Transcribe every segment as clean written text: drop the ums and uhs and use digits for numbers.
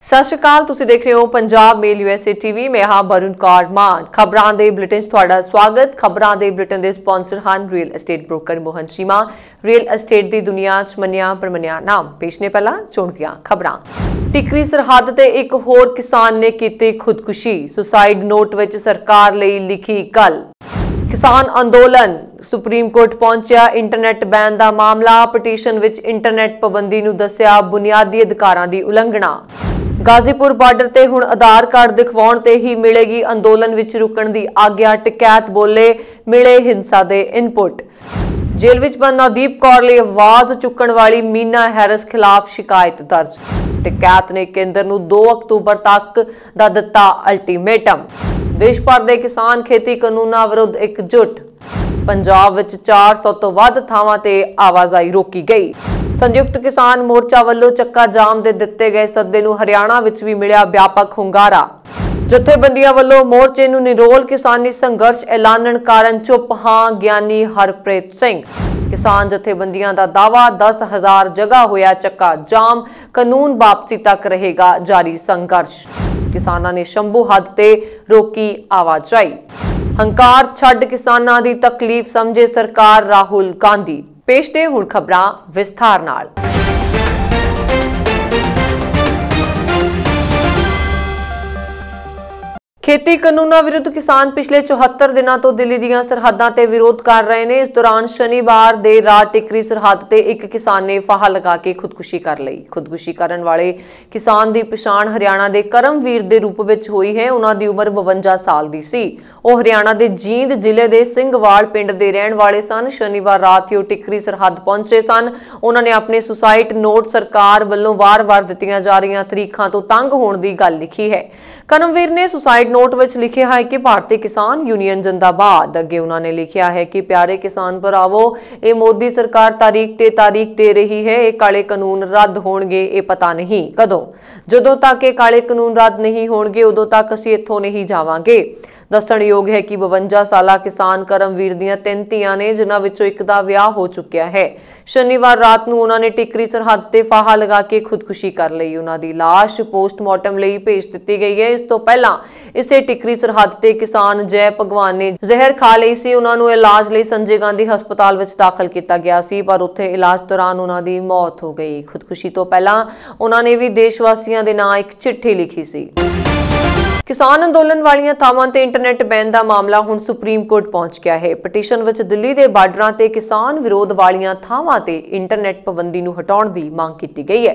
ਸਤਿ ਸ਼੍ਰੀ ਅਕਾਲ। ਤੁਸੀਂ ਦੇਖ ਰਹੇ ਹੋ ਪੰਜਾਬ ਮੇਲ USA TV। ਮੈਂ ਹਾਂ ਬरुण कौर मान। ਖਬਰਾਂ ਦੇ ਬੁਲੇਟਿਨ 'ਚ ਤੁਹਾਡਾ ਸਵਾਗਤ। ਖਬਰਾਂ ਦੇ ਬੁਲੇਟਿਨ ਦੇ ਸਪਾਂਸਰ ਹਨ real estate broker Mohan Cheema. Real estate ਦੀ ਦੁਨੀਆ 'ਚ ਮੰਨਿਆ ਪ੍ਰਮੰਨਿਆ ਨਾਮ। ਪੇਸ਼ ਨੇ ਪਹਿਲਾਂ ਚੋਣਵੀਆਂ ਖਬਰਾਂ। ਟਿਕਰੀ ਸਰਹੱਦ ਤੇ ਇੱਕ ਹੋਰ ਕਿਸਾਨ ਨੇ ਕੀਤੀ ਖੁਦਕੁਸ਼ੀ। ਸੁਸਾਈਡ ਨੋਟ ਵਿੱਚ ਸਰਕਾਰ ਲਈ ਲਿਖੀ ਗੱਲ। किसान अंदोलन सुप्रीम कोर्ट पहुंचा। इंटरनेट बैन का मामला। पटीशन विच इंटरनेट पाबंदी नूं दस्सिया बुनियादी अधिकारां दी उलंघना। गाजीपुर बार्डर ते हुण आधार कार्ड दिखवाउण ते ही मिलेगी अंदोलन विच रुकण दी आग्या। टिकैत बोले मिले हिंसा दे इनपुट। जेल विच बंद नवदीप कौर लई आवाज चुकण वाली मीना हैरिस खिलाफ शिकायत दर्ज। टिकैत ने केंद्र नूं 2 अक्तूबर तक दा दित्ता अल्टीमेटम। देश भर के किसान खेती कानूनां विरुद्ध एकजुट। पंजाब विच 400 तो वध थावां ते आवाजाही रोकी गई। संयुक्त किसान मोर्चा वल्लों चक्का जाम दे दित्ते गए सद्दे नूं हरियाणा विच भी मिलिया व्यापक हुंगारा। जथेबंदियां वल्लों मोर्चे नूं निरोल किसानी संघर्ष ऐलानण कारण चुप हां ज्ञानी हरप्रीत सिंह। किसान जथेबंदियां दा दावा 10,000 जगह होया चक्का जाम। कानून वापसी तक रहेगा जारी संघर्ष। किसानां ने शंभू हद ते रोकी आवाजाही। हंकार छड्ड किसानां दी तकलीफ समझे सरकार राहुल गांधी। पेश दे हुण खबरां विस्तार नाल। खेती कानूनां विरुद्ध किसान पिछले 74 दिनों तो दिल्ली दीआं सरहदां ते विरोध कर रहे हैं। इस दौरान शनिवार देर रात टिकरी सरहद ते एक किसान ने फाहा लगा के खुदकुशी कर लई। खुदकुशी करन वाले किसान दी पछाण हरियाणा दे करमवीर दे रूप विच होई है। उन्हां दी उमर 52 साल दी सी। ਉਹ ਹਰਿਆਣਾ ਦੇ ਜੀਂਦ ਜ਼ਿਲ੍ਹੇ ਦੇ ਸਿੰਘਵਾਲ ਪਿੰਡ ਦੇ ਰਹਿਣ ਵਾਲੇ ਸਨ। ਸ਼ਨੀਵਾਰ ਰਾਤ ਹੀ ਉਹ ਟਿਕਰੀ ਸਰਹੱਦ ਪਹੁੰਚੇ ਸਨ। ਉਹਨਾਂ ਨੇ ਆਪਣੇ ਸੁਸਾਈਡ ਨੋਟ ਸਰਕਾਰ ਵੱਲੋਂ ਵਾਰ-ਵਾਰ ਦਿੱਤੀਆਂ ਜਾ ਰਹੀਆਂ ਤਰੀਖਾਂ ਤੋਂ ਤੰਗ ਹੋਣ ਦੀ ਗੱਲ ਲਿਖੀ ਹੈ। ਕਰਮਵੀਰ ਨੇ ਸੁਸਾਈਡ ਨੋਟ ਵਿੱਚ ਲਿਖਿਆ ਹੈ ਕਿ ਭਾਰਤੀ ਕਿਸਾਨ ਯੂਨੀਅਨ ਜਿੰਦਾਬਾਦ। ਅੱਗੇ ਉਹਨਾਂ ਨੇ ਲਿਖਿਆ ਹੈ ਕਿ ਪਿਆਰੇ ਕਿਸਾਨ ਭਰਾਵੋ, ਇਹ ਮੋਦੀ ਸਰਕਾਰ ਤਾਰੀਖ ਤੇ ਤਾਰੀਖ ਦੇ ਰਹੀ ਹੈ। ਇਹ ਕਾਲੇ ਕਾਨੂੰਨ ਰੱਦ ਹੋਣਗੇ ਇਹ ਪਤਾ ਨਹੀਂ ਕਦੋਂ। ਜਦੋਂ ਤੱਕ ਇਹ ਕਾਲੇ ਕਾਨੂੰਨ ਰੱਦ ਨਹੀਂ ਹੋਣਗੇ ਉਦੋਂ ਤੱਕ ਅਸੀਂ ਇੱਥੋਂ ਨਹੀਂ ਜਾਵਾਂਗੇ। ਦੱਸਣਯੋਗ ਹੈ ਕਿ 52 ਸਾਲਾ ਕਿਸਾਨ ਕਰਮਵੀਰ ਦੀਆਂ 3 ਧੀਆਂ ਨੇ, ਜਿਨ੍ਹਾਂ ਵਿੱਚੋਂ ਇੱਕ ਦਾ ਵਿਆਹ ਹੋ ਚੁੱਕਿਆ ਹੈ। ਸ਼ਨੀਵਾਰ ਰਾਤ ਨੂੰ ਉਹਨਾਂ ਨੇ ਟਿਕਰੀ ਸਰਹੱਦ ਤੇ ਫਾਹਾ ਲਗਾ ਕੇ ਖੁਦਕੁਸ਼ੀ ਕਰ ਲਈ। ਉਹਨਾਂ ਦੀ ਲਾਸ਼ ਪੋਸਟਮਾਰਟਮ ਲਈ ਭੇਜ ਦਿੱਤੀ ਗਈ ਹੈ। ਇਸ ਤੋਂ ਪਹਿਲਾਂ ਇਸੇ ਟਿਕਰੀ ਸਰਹੱਦ ਤੇ ਕਿਸਾਨ ਜੈ ਭਗਵਾਨ ਨੇ ਜ਼ਹਿਰ ਖਾ ਲਈ ਸੀ। ਉਹਨਾਂ ਨੂੰ ਇਲਾਜ ਲਈ ਸੰਜੇ ਗਾਂਧੀ ਹਸਪਤਾਲ ਵਿੱਚ ਦਾਖਲ ਕੀਤਾ ਗਿਆ ਸੀ, ਪਰ ਉੱਥੇ ਇਲਾਜ ਦੌਰਾਨ ਉਹਨਾਂ ਦੀ ਮੌਤ ਹੋ ਗਈ। ਖੁਦਕੁਸ਼ੀ ਤੋਂ ਪਹਿਲਾਂ ਉਹਨਾਂ ਨੇ ਵੀ ਦੇਸ਼ ਵਾਸੀਆਂ ਦੇ ਨਾਂ ਇੱਕ ਚਿੱਠੀ ਲਿਖੀ ਸੀ। किसान अंदोलन वालियां थावां ते इंटरनेट बैन का मामला हुण सुप्रीम कोर्ट पहुंच गया है। पटीशन विच दिल्ली के बार्डरां ते किसान विरोध वालियां थावां ते इंटरनेट पाबंदी नूं हटाउण दी मांग की गई है।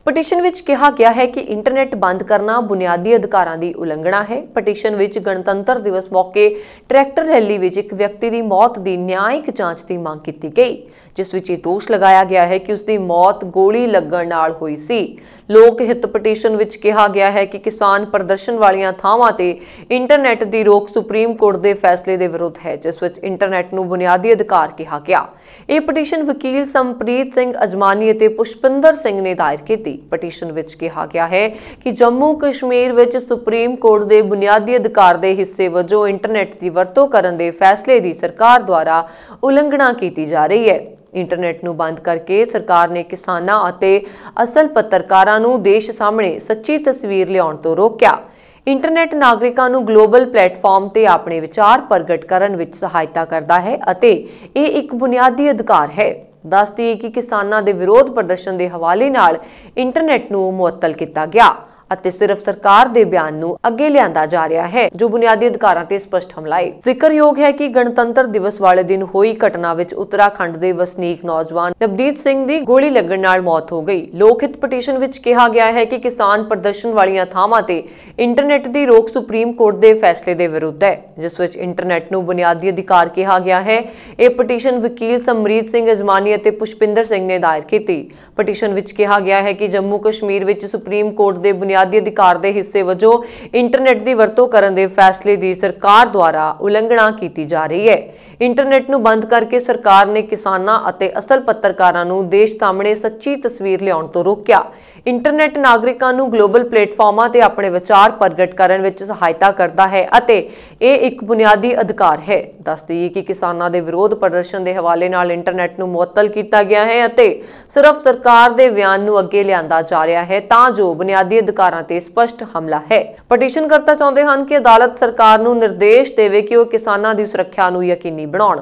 पटीशन विच कहा गया है कि इंटरनेट बंद करना बुनियादी अधिकारां दी उलंघना है। पटीशन विच गणतंत्र दिवस मौके ट्रैक्टर रैली विच एक व्यक्ति की मौत की न्यायिक जांच की मांग की गई, जिस विच दोष लगाया गया है कि उसकी मौत गोली लगण नाल हुई सी। लोक हित पटीशन विच कहा गया है कि किसान प्रदर्शन वालियां थावां ते इंटरनेट की रोक सुप्रीम कोर्ट के फैसले के विरुद्ध है, जिस विच इंटरनेट नूं बुनियादी अधिकार कहा गया। यह पटीशन वकील समप्रीत सिंह अजमानी ते पुष्पिंदर सिंह ने दायर की। पटीशन विच कहा गया है कि जम्मू कश्मीर विच सुप्रीम कोर्ट के बुनियादी अधिकार के हिस्से वजों इंटरनेट की वरतों करने के फैसले की सरकार द्वारा उलंघना की जा रही है। इंटरनेट नूं बंद करके सरकार ने किसानां अते असल पत्रकारां नूं देश सामने सच्ची तस्वीर लियाउण तों रोकिया। इंटरनेट नागरिकां नूं ग्लोबल प्लेटफॉर्म ते अपने विचार प्रगट करन विच सहायता करदा है अते इह एक बुनियादी अधिकार है। दस दी कि किसानां दे विरोध प्रदर्शन के हवाले नाल इंटरनेट नूं मुअत्तल किया गया ਅਤੇ सिर्फ सरकार के बयान नूं अगे लिआंदा जा रहा है, जो बुनियादी अधिकारां ते स्पष्ट हमला है। जिक्रयोग है कि गणतंत्र दिवस वाले दिन हुई घटना विच उत्तराखंड के वसनीक नौजवान नवदीप सिंह की गोली लगण नाल मौत हो गई। लोकहित पटीशन विच कहा गया है कि किसान प्रदर्शन वालियां थावां ते इंटरनेट की रोक सुप्रीम कोर्ट के फैसले के विरुद्ध है, जिस विच इंटरनेट नूं बुनियादी अधिकार कहा गया है। यह पटीशन वकील समरीत सिंह अजमानी अते पुष्पिंदर सिंह ने दायर की। पटीशन विच कहा गया है कि जम्मू कश्मीर विच सुप्रीम कोर्ट के बुनियादी अधिकार के हिस्से वजों इंटरनेट की वरतों करने के फैसले की सरकार द्वारा उलंघना की जा रही है। ਇੰਟਰਨੈਟ ਨੂੰ ਬੰਦ ਕਰਕੇ ਸਰਕਾਰ ਨੇ ਕਿਸਾਨਾਂ ਅਤੇ ਅਸਲ ਪੱਤਰਕਾਰਾਂ ਨੂੰ ਦੇਸ਼ ਸਾਹਮਣੇ ਸੱਚੀ ਤਸਵੀਰ ਲਿਆਉਣ ਤੋਂ ਰੋਕਿਆ। ਇੰਟਰਨੈਟ ਨਾਗਰਿਕਾਂ ਨੂੰ ਗਲੋਬਲ ਪਲੇਟਫਾਰਮਾਂ ਤੇ ਆਪਣੇ ਵਿਚਾਰ ਪ੍ਰਗਟ ਕਰਨ ਵਿੱਚ ਸਹਾਇਤਾ ਕਰਦਾ ਹੈ ਅਤੇ ਇਹ ਇੱਕ ਬੁਨਿਆਦੀ ਅਧਿਕਾਰ ਹੈ। ਦੱਸ ਦਈਏ ਕਿ ਕਿਸਾਨਾਂ ਦੇ ਵਿਰੋਧ ਪ੍ਰਦਰਸ਼ਨ ਦੇ ਹਵਾਲੇ ਨਾਲ ਇੰਟਰਨੈਟ ਨੂੰ ਮੁਅੱਤਲ ਕੀਤਾ ਗਿਆ ਹੈ ਅਤੇ ਸਿਰਫ ਸਰਕਾਰ ਦੇ ਬਿਆਨ ਨੂੰ ਅੱਗੇ ਲਿਆਂਦਾ ਜਾ ਰਿਹਾ ਹੈ ਤਾਂ ਜੋ ਬੁਨਿਆਦੀ ਅਧਿਕਾਰਾਂ ਤੇ ਸਪਸ਼ਟ ਹਮਲਾ ਹੈ। ਪਟੀਸ਼ਨਕਰਤਾ ਚਾਹੁੰਦੇ ਹਨ ਕਿ ਅਦਾਲਤ ਸਰਕਾਰ ਨੂੰ ਨਿਰਦੇਸ਼ ਦੇਵੇ ਕਿ ਉਹ ਕਿਸਾਨਾਂ ਦੀ ਸੁਰੱਖਿਆ ਨੂੰ ਯਕੀਨੀ ਬਣਾਉਣ।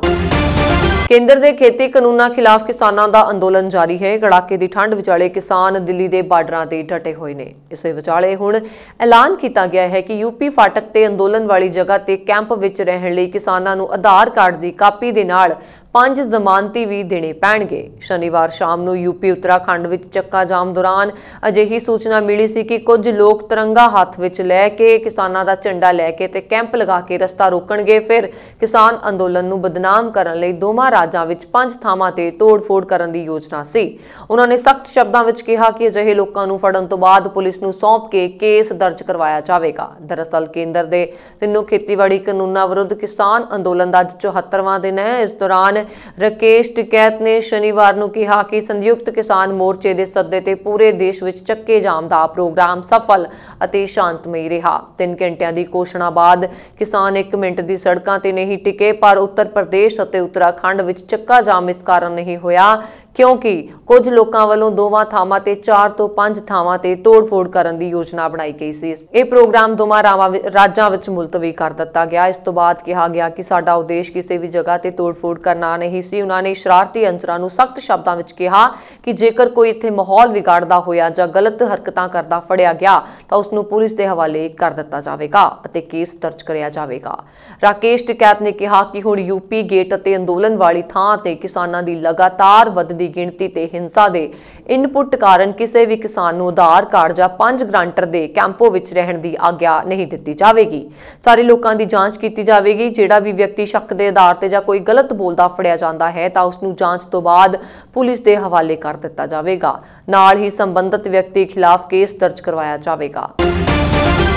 ਕੇਂਦਰ ਦੇ ਖੇਤੀ ਕਾਨੂੰਨਾਂ ਖਿਲਾਫ ਕਿਸਾਨਾਂ ਦਾ ਅੰਦੋਲਨ ਜਾਰੀ ਹੈ। ਕੜਾਕੇ ਦੀ ਠੰਡ ਵਿਚਾਲੇ ਕਿਸਾਨ ਦਿੱਲੀ ਦੇ ਬਾਰਡਰਾਂ ਤੇ ਡਟੇ ਹੋਏ ਨੇ। ਇਸੇ ਵਿਚਾਲੇ ਹੁਣ ਐਲਾਨ ਕੀਤਾ ਗਿਆ ਹੈ ਕਿ ਯੂਪੀ ਫਾਟਕ ਤੇ ਅੰਦੋਲਨ ਵਾਲੀ ਜਗ੍ਹਾ ਤੇ ਕੈਂਪ ਵਿੱਚ ਰਹਿਣ ਲਈ ਕਿਸਾਨਾਂ ਨੂੰ ਆਧਾਰ ਕਾਰਡ ਦੀ ਕਾਪੀ ਦੇ ਨਾਲ 5 ਜ਼ਮਾਨਤੀ ਵੀ ਦੇਣੇ ਪੈਣਗੇ। ਸ਼ਨੀਵਾਰ ਸ਼ਾਮ ਨੂੰ ਯੂਪੀ ਉੱਤਰਾਖੰਡ ਵਿੱਚ ਚੱਕਾ ਜਾਮ ਦੌਰਾਨ ਅਜਿਹੀ ਸੂਚਨਾ ਮਿਲੀ ਸੀ ਕਿ ਕੁਝ ਲੋਕ ਤਿਰੰਗਾ ਹੱਥ ਵਿੱਚ ਲੈ ਕੇ ਕਿਸਾਨਾਂ ਦਾ ਝੰਡਾ ਲੈ ਕੇ ਤੇ ਕੈਂਪ ਲਗਾ ਕੇ ਰਸਤਾ ਰੋਕਣਗੇ। ਫਿਰ ਕਿਸਾਨ ਅੰਦੋਲਨ ਨੂੰ ਬਦਨਾਮ ਕਰਨ ਲਈ ਦੋਵਾਂ ਰਾਜਾਂ ਵਿੱਚ 5 ਥਾਵਾਂ ਤੇ ਤੋੜ-ਫੋੜ ਕਰਨ ਦੀ ਯੋਜਨਾ ਸੀ। ਉਹਨਾਂ ਨੇ ਸਖਤ ਸ਼ਬਦਾਂ ਵਿੱਚ ਕਿਹਾ ਕਿ ਅਜਿਹੇ ਲੋਕਾਂ ਨੂੰ ਫੜਨ ਤੋਂ ਬਾਅਦ ਪੁਲਿਸ ਨੂੰ ਸੌਂਪ ਕੇ ਕੇਸ ਦਰਜ ਕਰਵਾਇਆ ਜਾਵੇਗਾ। ਦਰਅਸਲ ਕੇਂਦਰ ਦੇ ਤਿੰਨੋਂ ਖੇਤੀਬਾੜੀ ਕਾਨੂੰਨਾਂ ਵਿਰੁੱਧ ਕਿਸਾਨ ਅੰਦੋਲਨ ਦਾ ਅੱਜ 74ਵਾਂ ਦਿਨ ਹੈ। ਇਸ ਦੌਰਾਨ ਰਾਕੇਸ਼ ਟਿਕੈਤ ਨੇ ਸ਼ਨੀਵਾਰ ਨੂੰ ਕਿਹਾ ਕਿ ਸੰਯੁਕਤ ਕਿਸਾਨ ਮੋਰਚੇ ਦੇ ਸੱਦੇ ਤੇ ਪੂਰੇ ਦੇਸ਼ ਵਿੱਚ ਚੱਕੇ ਜਾਮ ਦਾ ਪ੍ਰੋਗਰਾਮ ਸਫਲ ਅਤੇ ਸ਼ਾਂਤਮਈ ਰਿਹਾ। 3 ਘੰਟਿਆਂ ਦੀ ਘੋਸ਼ਣਾ ਬਾਅਦ ਕਿਸਾਨ 1 ਮਿੰਟ ਦੀ ਸੜਕਾਂ ਤੇ ਨਹੀਂ ਟਿਕੇ, ਪਰ ਉੱਤਰ ਪ੍ਰਦੇਸ਼ ਅਤੇ ਉੱਤਰਾਖੰਡ ਵਿੱਚ ਚੱਕਾ ਜਾਮ ਇਸ ਕਾਰਨ ਨਹੀਂ ਹੋਇਆ ਕਿਉਂਕਿ ਕੁਝ ਲੋਕਾਂ ਵੱਲੋਂ ਦੋਵਾਂ ਥਾਵਾਂ ਤੇ 4 ਤੋਂ 5 ਥਾਵਾਂ ਤੇ ਤੋੜ-ਫੋੜ ਕਰਨ ਦੀ ਯੋਜਨਾ ਬਣਾਈ ਗਈ ਸੀ। ਇਹ ਪ੍ਰੋਗਰਾਮ ਦੋਵਾਂ ਰਾਜਾਂ ਵਿੱਚ ਮੁਲਤਵੀ ਕਰ ਦਿੱਤਾ ਗਿਆ। ਇਸ ਤੋਂ ਬਾਅਦ ਕਿਹਾ ਗਿਆ ਕਿ ਸਾਡਾ ਉਦੇਸ਼ ਕਿਸੇ ਵੀ ਜਗ੍ਹਾ ਤੇ ਤੋੜ-ਫੋੜ ਕਰਨਾ ਨਹੀਂ ਸੀ। ਉਹਨਾਂ ਨੇ ਸ਼ਰਾਰਤੀ ਅੰਸਰਾਂ ਨੂੰ ਸਖਤ ਸ਼ਬਦਾਂ ਵਿੱਚ ਕਿਹਾ ਕਿ ਜੇਕਰ ਕੋਈ ਇੱਥੇ ਮਾਹੌਲ ਵਿਗਾੜਦਾ ਹੋਇਆ ਜਾਂ ਗਲਤ ਹਰਕਤਾਂ ਕਰਦਾ ਫੜਿਆ ਗਿਆ ਤਾਂ ਉਸ ਨੂੰ ਪੁਲਿਸ ਦੇ ਹਵਾਲੇ ਕਰ ਦਿੱਤਾ ਜਾਵੇਗਾ ਅਤੇ ਕੇਸ ਦਰਜ ਕਰਿਆ ਜਾਵੇਗਾ। ਰਾਕੇਸ਼ ਟਿਕੈਤ ਨੇ ਕਿਹਾ ਕਿ ਹੁਣ ਯੂਪੀ ਗੇਟ ਅਤੇ ਅੰਦੋਲਨ ਵਾਲੀ ਥਾਂ ਤੇ ਕਿਸਾਨਾਂ ਦੀ ਲਗਾਤਾਰ ਵਧਦੀ ਗਿਣਤੀ ਤੇ ਹਿੰਸਾ ਦੇ ਇਨਪੁਟ ਕਾਰਨ ਕਿਸੇ ਵੀ ਕਿਸਾਨ ਨੂੰ ਆਧਾਰ ਕਾਰਡ ਜਾਂ 5 ਗਰੰਟਰ ਦੇ ਕੈਂਪੋ ਵਿੱਚ ਰਹਿਣ ਦੀ ਆਗਿਆ ਨਹੀਂ ਦਿੱਤੀ ਜਾਵੇਗੀ। ਸਾਰੇ ਲੋਕਾਂ ਦੀ ਜਾਂਚ ਕੀਤੀ ਜਾਵੇਗੀ। ਜਿਹੜਾ ਵੀ ਵਿਅਕਤੀ ਸ਼ੱਕ ਦੇ ਆਧਾਰ ਤੇ ਜਾਂ ਕੋਈ ਗਲਤ ਬੋਲਦਾ ਫੜਿਆ ਜਾਂਦਾ ਹੈ ਤਾਂ ਉਸ ਨੂੰ ਜਾਂਚ ਤੋਂ ਬਾਅਦ ਪੁਲਿਸ ਦੇ ਹਵਾਲੇ ਕਰ ਦਿੱਤਾ ਜਾਵੇਗਾ। ਨਾਲ ਹੀ ਸੰਬੰਧਿਤ ਵਿਅਕਤੀ ਖਿਲਾਫ ਕੇਸ ਦਰਜ ਕਰਵਾਇਆ ਜਾਵੇਗਾ।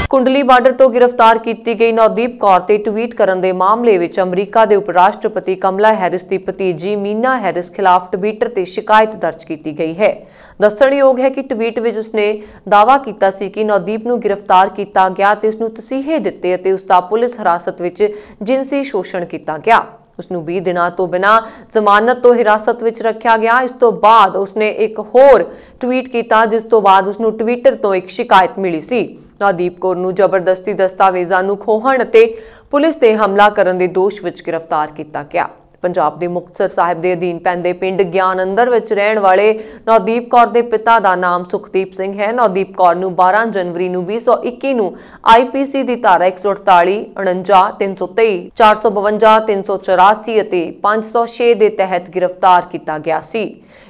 ਕੁੰਡਲੀ ਬਾਰਡਰ ਤੋਂ ਗ੍ਰਿਫਤਾਰ ਕੀਤੀ ਗਈ ਨਵਦੀਪ ਕੌਰ ਤੇ ਟਵੀਟ ਕਰਨ ਦੇ ਮਾਮਲੇ ਵਿੱਚ ਅਮਰੀਕਾ ਦੇ ਉਪ ਰਾਸ਼ਟਰਪਤੀ ਕਮਲਾ ਹੈਰਿਸ ਦੀ ਭਤੀਜੀ ਮੀਨਾ ਹੈਰਿਸ ਖਿਲਾਫ ਟਵਿੱਟਰ ਤੇ ਸ਼ਿਕਾਇਤ ਦਰਜ ਕੀਤੀ ਗਈ ਹੈ। ਦੱਸਣਯੋਗ ਹੈ ਕਿ ਟਵੀਟ ਵਿੱਚ ਉਸਨੇ ਦਾਅਵਾ ਕੀਤਾ ਸੀ ਕਿ ਨਵਦੀਪ ਨੂੰ ਗ੍ਰਿਫਤਾਰ ਕੀਤਾ ਗਿਆ ਤੇ ਉਸ ਨੂੰ ਤਸੀਹੇ ਦਿੱਤੇ ਅਤੇ ਉਸ ਦਾ ਪੁਲਿਸ ਹਿਰਾਸਤ ਵਿੱਚ ਜਿਨਸੀ ਸ਼ੋਸ਼ਣ ਕੀਤਾ ਗਿਆ। ਉਸ ਨੂੰ 20 ਦਿਨਾਂ ਤੋਂ ਬਿਨਾਂ ਜ਼ਮਾਨਤ ਤੋਂ ਹਿਰਾਸਤ ਵਿੱਚ ਰੱਖਿਆ ਗਿਆ। ਇਸ ਤੋਂ ਬਾਅਦ ਉਸਨੇ ਇੱਕ ਹੋਰ ਟਵੀਟ ਕੀਤਾ ਜਿਸ ਤੋਂ ਬਾਅਦ ਉਸ ਨੂੰ ਟਵਿੱਟਰ ਤੋਂ ਇੱਕ ਸ਼ਿਕਾਇਤ ਮਿਲੀ ਸੀ। ਨਵਦੀਪ ਕੌਰ ਨੂੰ ਜ਼ਬਰਦਸਤੀ ਦਸਤਾਵੇਜ਼ਾਂ ਨੂੰ ਖੋਹਣ ਅਤੇ ਪੁਲਿਸ ਤੇ ਹਮਲਾ ਕਰਨ ਦੇ ਦੋਸ਼ ਵਿੱਚ ਗ੍ਰਿਫਤਾਰ ਕੀਤਾ ਗਿਆ। ਪੰਜਾਬ ਦੇ ਮੁਕਤਸਰ ਸਾਹਿਬ ਦੇ ਅਧੀਨ ਪੈਂਦੇ ਪਿੰਡ ਗਿਆਨ ਅੰਦਰ ਵਿੱਚ ਰਹਿਣ ਵਾਲੇ ਨਵਦੀਪ ਕੌਰ ਦੇ ਪਿਤਾ ਦਾ ਨਾਮ ਸੁਖਦੀਪ ਸਿੰਘ ਹੈ। ਨਵਦੀਪ ਕੌਰ ਨੂੰ 12 ਜਨਵਰੀ ਨੂੰ 2021 ਨੂੰ IPC ਦੀ ਧਾਰਾ 148, 49, 323, 452, 384 ਅਤੇ 506 ਦੇ ਤਹਿਤ ਗ੍ਰਿਫਤਾਰ ਕੀਤਾ ਗਿਆ ਸੀ।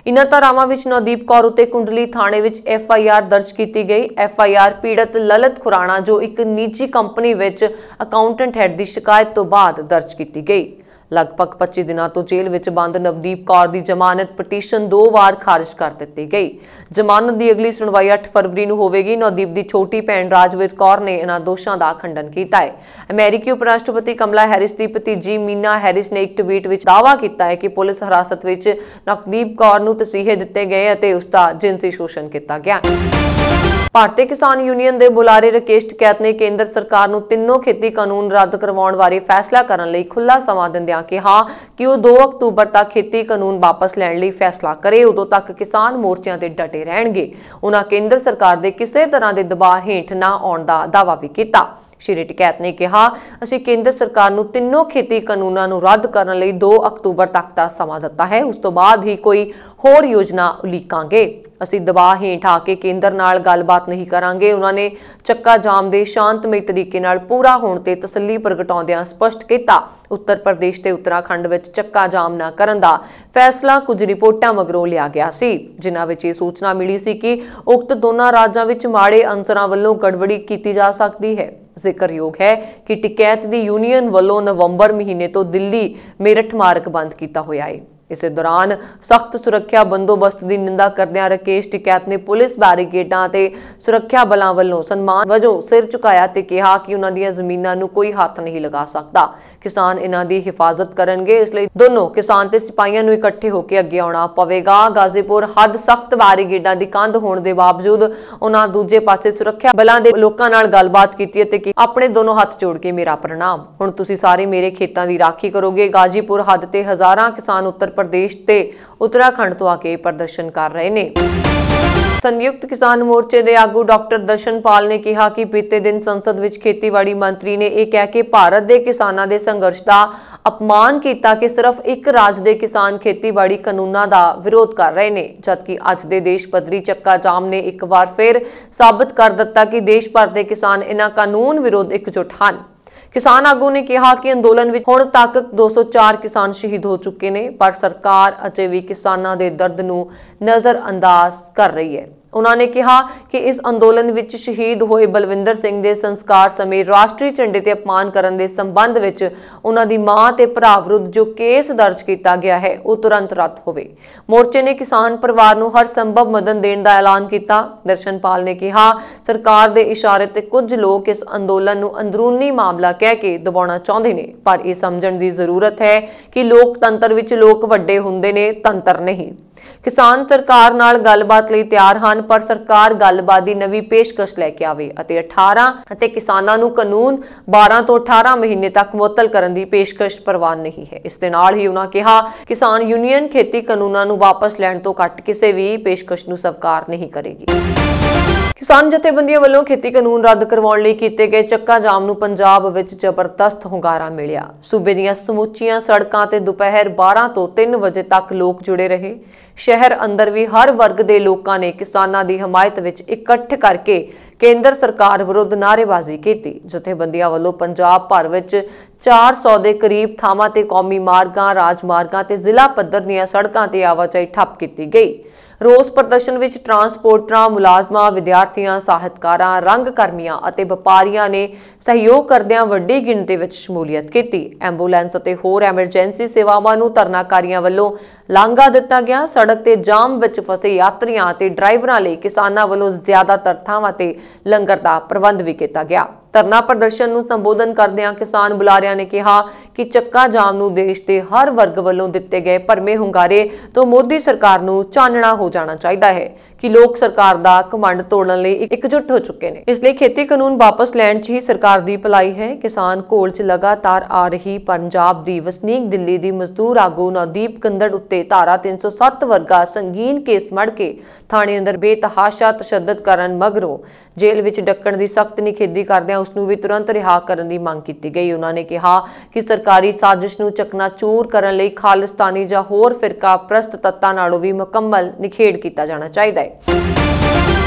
ਇਨ੍ਹਾਂ ਧਾਰਾਵਾਂ ਵਿੱਚ ਨਵਦੀਪ ਕੌਰ ਉੱਤੇ ਕੁੰਡਲੀ ਥਾਣੇ ਵਿੱਚ FIR ਦਰਜ ਕੀਤੀ ਗਈ। FIR ਪੀੜਤ ਲਲਿਤ ਖੁਰਾਣਾ ਜੋ ਇੱਕ ਨਿੱਜੀ ਕੰਪਨੀ ਵਿੱਚ ਅਕਾਊਂਟੈਂਟ ਹੈਡ ਦੀ ਸ਼ਿਕਾਇਤ ਤੋਂ ਬਾਅਦ ਦਰਜ ਕੀਤੀ ਗਈ। ਲਗਭਗ 25 ਦਿਨਾਂ ਤੋਂ ਜੇਲ੍ਹ ਵਿੱਚ ਬੰਦ ਨਵਦੀਪ ਕੌਰ ਦੀ ਜ਼ਮਾਨਤ ਪਟੀਸ਼ਨ 2 ਵਾਰ ਖਾਰਜ ਕਰ ਦਿੱਤੀ ਗਈ। ਜ਼ਮਾਨਤ ਦੀ ਅਗਲੀ ਸੁਣਵਾਈ 8 ਫਰਵਰੀ ਨੂੰ ਹੋਵੇਗੀ। ਨਵਦੀਪ ਦੀ ਛੋਟੀ ਭੈਣ ਰਾਜਵੀਰ ਕੌਰ ਨੇ ਇਹਨਾਂ ਦੋਸ਼ਾਂ ਦਾ ਖੰਡਨ ਕੀਤਾ ਹੈ। ਅਮਰੀਕੀ ਉਪ ਰਾਸ਼ਟਰਪਤੀ ਕਮਲਾ ਹੈਰਿਸ ਦੀ ਭਤੀਜੀ ਮੀਨਾ ਹੈਰਿਸ ਨੇ ਇੱਕ ਟਵੀਟ ਵਿੱਚ ਦਾਅਵਾ ਕੀਤਾ ਹੈ ਕਿ ਪੁਲਿਸ ਹਿਰਾਸਤ ਵਿੱਚ ਨਵਦੀਪ ਕੌਰ ਨੂੰ ਤਸੀਹੇ ਦਿੱਤੇ ਗਏ ਅਤੇ ਉਸ ਦਾ ਜਿਨਸੀ ਸ਼ੋਸ਼ਣ ਕੀਤਾ ਗਿਆ। ਭਾਰਤੀ ਕਿਸਾਨ ਯੂਨੀਅਨ ਦੇ ਬੁਲਾਰੇ ਰਾਕੇਸ਼ ਟਿਕੈਤ ਨੇ ਕੇਂਦਰ ਸਰਕਾਰ ਨੂੰ ਤਿੰਨੋਂ ਖੇਤੀ ਕਾਨੂੰਨ ਰੱਦ ਕਰਵਾਉਣ ਬਾਰੇ ਫੈਸਲਾ ਕਰਨ ਲਈ ਖੁੱਲ੍ਹਾ ਸਮਾਂ ਦਿੰਦਿਆਂ ਕਿਹਾ ਕਿ ਉਹ 2 ਅਕਤੂਬਰ ਤੱਕ ਖੇਤੀ ਕਾਨੂੰਨ ਵਾਪਸ ਲੈਣ ਲਈ ਫੈਸਲਾ ਕਰੇ। ਉਦੋਂ ਤੱਕ ਕਿਸਾਨ ਮੋਰਚਿਆਂ ਤੇ ਡਟੇ ਰਹਿਣਗੇ। ਉਹਨਾਂ ਕੇਂਦਰ ਸਰਕਾਰ ਦੇ ਕਿਸੇ ਤਰ੍ਹਾਂ ਦੇ ਦਬਾਅ ਹੇਠ ਨਾ ਆਉਣ ਦਾ ਦਾਅਵਾ ਵੀ ਕੀਤਾ। ਸ਼੍ਰੀ ਟਿਕੈਤ ਨੇ ਕਿਹਾ, ਅਸੀਂ ਕੇਂਦਰ ਸਰਕਾਰ ਨੂੰ ਤਿੰਨੋਂ ਖੇਤੀ ਕਾਨੂੰਨਾਂ ਨੂੰ ਰੱਦ ਕਰਨ ਲਈ 2 ਅਕਤੂਬਰ ਤੱਕ ਦਾ ਸਮਾਂ ਦਿੱਤਾ ਹੈ। ਉਸ ਤੋਂ ਬਾਅਦ ਹੀ ਕੋਈ ਹੋਰ ਯੋਜਨਾ ਉਲੀਕਾਂਗੇ। ਅਸੀਂ ਦਬਾਅ ਹੇਠ ਆ ਕੇ ਕੇਂਦਰ ਨਾਲ ਗੱਲਬਾਤ ਨਹੀਂ ਕਰਾਂਗੇ। ਉਹਨਾਂ ਨੇ ਚੱਕਾ ਜਾਮ ਦੇ ਸ਼ਾਂਤਮਈ ਤਰੀਕੇ ਨਾਲ ਪੂਰਾ ਹੋਣ ਤੇ ਤਸੱਲੀ ਪ੍ਰਗਟਾਉਂਦਿਆਂ ਸਪਸ਼ਟ ਕੀਤਾ, ਉੱਤਰ ਪ੍ਰਦੇਸ਼ ਤੇ ਉੱਤਰਾਖੰਡ ਵਿੱਚ ਚੱਕਾ ਜਾਮ ਨਾ ਕਰਨ ਦਾ ਫੈਸਲਾ ਕੁਝ ਰਿਪੋਰਟਾਂ ਮਗਰੋਂ ਲਿਆ ਗਿਆ ਸੀ, ਜਿਨ੍ਹਾਂ ਵਿੱਚ ਇਹ ਸੂਚਨਾ ਮਿਲੀ ਸੀ ਕਿ ਉਕਤ ਦੋਨਾਂ ਰਾਜਾਂ ਵਿੱਚ ਮਾੜੇ ਅੰਸਰਾਂ ਵੱਲੋਂ ਗੜਬੜੀ ਕੀਤੀ ਜਾ ਸਕਦੀ ਹੈ। ਜ਼ਿਕਰਯੋਗ ਹੈ ਕਿ ਟਿਕੈਤ ਦੀ ਯੂਨੀਅਨ ਵੱਲੋਂ ਨਵੰਬਰ ਮਹੀਨੇ ਤੋਂ ਦਿੱਲੀ ਮੇਰਠ ਮਾਰਗ ਬੰਦ ਕੀਤਾ ਹੋਇਆ ਹੈ। इसे दौरान सख्त सुरक्षा बंदोबस्त की निंदा करदियां राकेश टिकैत ने पुलिस बैरीकेडां ते सुरक्षा बलों वालों सन्मान वजों सिर झुकाया ते कहा कि उन्हां दीयां ज़मीनां नूं कोई हथ नहीं लगा सकता। किसान इन्हां दी हिफाजत करनगे, इसलिए दोनों किसान ते सिपाहियां नूं इकट्ठे होकर अगे आउणा पवेगा। गाजीपुर हद सख्त बैरीकेडां दी कंध होण दे बावजूद उन्हां दूजे पासे सुरक्षा बलों दे लोकां नाल गलबात कीती ते अपने दोनों हथ जोड़ के मेरा प्रणाम, हुण तुसीं सारे मेरे खेतां दी राखी करोगे। गाजीपुर हद ते हज़ारां किसान उत्तर प्रदेश ते उत्तराखंड तो आके प्रदर्शन कर रहे ने। संयुक्त किसान मोर्चे के आगू डॉक्टर दर्शनपाल ने कहा कि बीते दिन संसद विच खेतीबाड़ी मंत्री ने यह कह के भारत के किसानों के संघर्ष का अपमान किया कि सिर्फ एक राज के किसान खेतीबाड़ी कानूनों का विरोध कर रहे हैं, जबकि अज के देश पद्धरी चक्का जाम ने एक बार फिर साबित कर दिता कि देश भर के किसान इन्हां कानून विरोध एकजुट हैं। किसान आगू ने कहा कि अंदोलन में हुण तक 204 किसान शहीद हो चुके हैं, पर सरकार अजे भी किसानों के दर्द नूं नज़रअंदाज कर रही है। उन्होंने कहा कि इस अंदोलन में शहीद हुए बलविंदर सिंह के संस्कार समय राष्ट्रीय झंडे ते अपमान करने के संबंध में उन्हां दी मां ते भरा विरुद्ध जो केस दर्ज किया गया है वह तुरंत रद्द होवे। मोर्चे ने किसान परिवार नूं हर संभव मदद देने का ऐलान किया। दर्शनपाल ने कहा सरकार के इशारे ते कुछ लोग इस अंदोलन नूं अंदरूनी मामला कह के दबाउणा चाहुंदे ने, पर यह समझण की जरूरत है कि लोकतंत्र विच लोक वड्डे हुंदे ने, तंत्र नहीं। किसान सरकार नाल गलबात लई तैयार हैं, पर सरकार गलबात दी नवी पेशकश लैके आवे अते 18 अते किसानां नूं कानून 12 तो 18 महीने तक मुअत्तल करन दी पेशकश परवान नहीं है। इस दे नाल ही उन्हां कहा किसान यूनियन खेती कानूनां नूं वापस लैण तो घट किसी भी पेशकश नूं स्वीकार नहीं करेगी। किसान जथेबंदियों वालों खेती कानून रद्द करवाउण लई कीते गए चक्का जाम नूं पंजाब विच जबरदस्त हुंगारा मिलिया। सूबे दीआं समूचियां सड़कां ते दोपहर 12 तो 3 बजे तक लोग जुड़े रहे। शहर अंदर भी हर वर्ग के लोगों ने किसानां दी हमायत विच इकट्ठ करके केंद्र सरकार विरुद्ध नारेबाजी की। जथेबंदियां वालों पंजाब भर विच 400 के करीब थावां ते कौमी मार्गां, राजमार्गां ते जिला पद्धर दीआं सड़कां ते आवाजाही ठप की गई। रोस प्रदर्शन विच ट्रांसपोर्टरां, मुलाजमां, विद्यार्थियों, साहित्यकारां, रंगकर्मियों और व्यापारियों ने सहयोग करदियां वड्डी गिणती विच शमूलियत की। एंबूलेंस और होर एमरजेंसी सेवावां नूं धरनाकारियों वालों लांघा दिता गया। सड़क ते जाम विच फसे यात्रियों और ड्राइवरां लई किसानां वालों ज्यादातर थावां ते लंगर का प्रबंध भी किया गया। धरना प्रदर्शन नूं संबोधन करदिआं किसान बुलारियां ने कहा कि चक्का जाम नूं देश के हर वर्ग वालों दिते गए भरमे हुंगारे तो मोदी सरकार नूं चानना हो जाना चाहिए है कि लोग सरकार दा घमंड तोड़न लई एकजुट हो चुके हैं। इसलिए खेती कानून वापस लैण च ही सरकार दी भलाई है। किसान घोल च लगातार आ रही पंजाब दी वसनीक दिल्ली दी मजदूर आगू नवदीप कंदड़ उत्ते धारा 307 वर्गा संगीन केस मड़ के थाणे अंदर बेतहाशा तशद्दद करन मगरों जेल विच डक्कण दी सख्त निखेधी करदिआं उसनूं भी तुरंत रिहा करन दी मंग कीती गई। उन्होंने कहा कि सरकारी साजिश नूं चकनाचूर करन लई खालिस्तानी जां होर फिरका प्रस्त तत्तां नालों भी मुकम्मल निखेड़ कीता जाना चाहिए है।